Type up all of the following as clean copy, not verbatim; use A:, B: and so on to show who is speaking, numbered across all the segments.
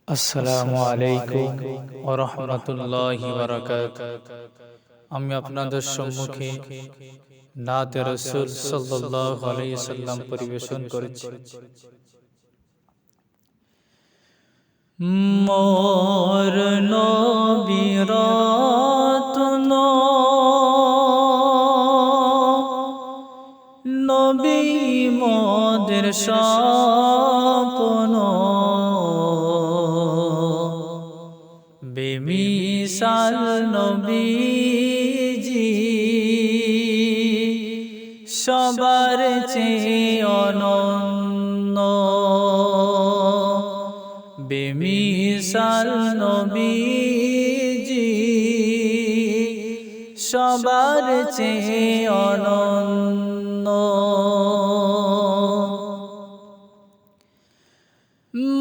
A: আসসালামু আলাইকুম ওয়া রাহমাতুল্লাহি ওয়া বারাকাতুহু। আমি আপনাদের সম্মুখে নাতে রাসূল সাল্লাল্লাহু আলাইহি সাল্লাম পরিবেশন করেছি। মোর নবীর রত্ন, নবী মোদের স্বপ্ন, বেমিসাল নবীজি, সবার চেয়ে অনন্য। বেমিসাল নবীজি, সবার চেয়ে অনন্য।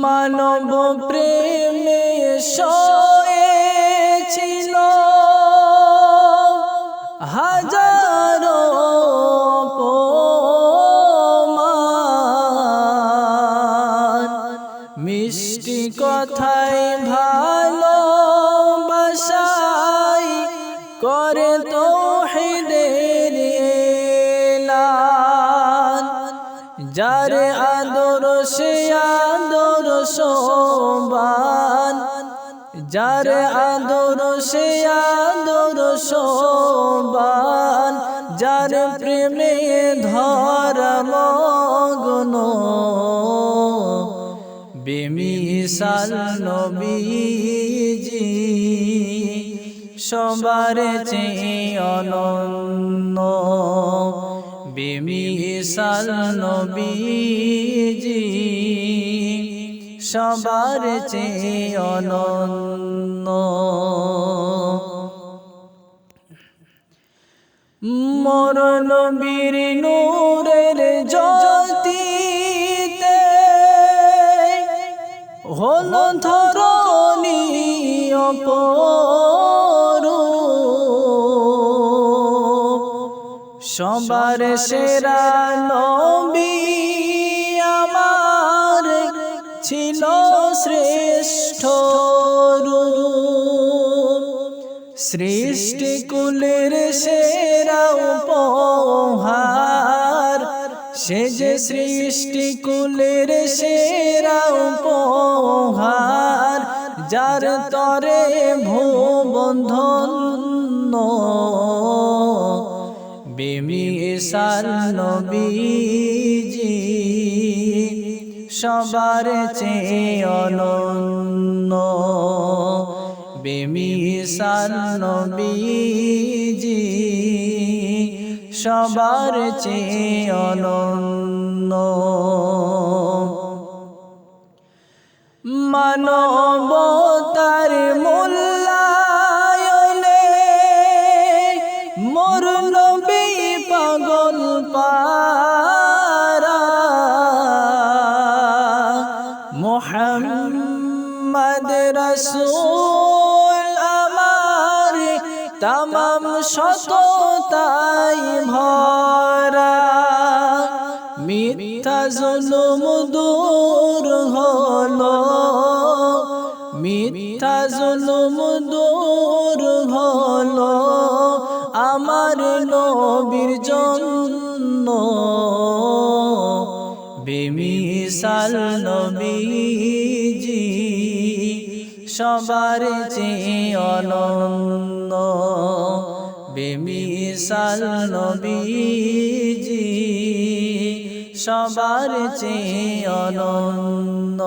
A: মানব প্রেমে ছিল হাজারো অপমান, মিষ্টি কথায় ভালোবাসায় করে তাওহীদের এলান। যার আদর্শে আদর্শবান, যার আদর্শে আদর্শবান, যার প্রেমে ধর্মগ্ন, বেমিসাল নবীজি, সবার চেয়ে অনন্য। বেমিসাল নবীজি, সবার চেয়ে অনন্য। মোর নবীর নূরের জ্যোতিতে হলো ধরণী অপরূপ, সবার সেরা নবী আমার ছিল শ্রেষ্ঠ রূপ। সৃষ্টি কুলের সেরা উপহার, সে যে সৃষ্টি কুলের সেরা উপহার, যার তরে ভুবন ধন্য। বেমিসাল নবীজি, সবার চেয়ে অনন্য। বেমিসাল নবীজি, সবার চেয়ে অনন্য। মানবতার মূল্যায়নে মোর নবী পাগল পারা। মুহাম্মদ রাসূল আমার তামাম সততায় ভরা। মিথ্যা জুলুম দূর হলো, মিথ্যা জুলুম দূর হলো আমার নবীর জন্য। বেমিসাল নবীজি, সবার চেয়ে অনন্য। বেমিসাল নবীজি, সবার চেয়ে অনন্য।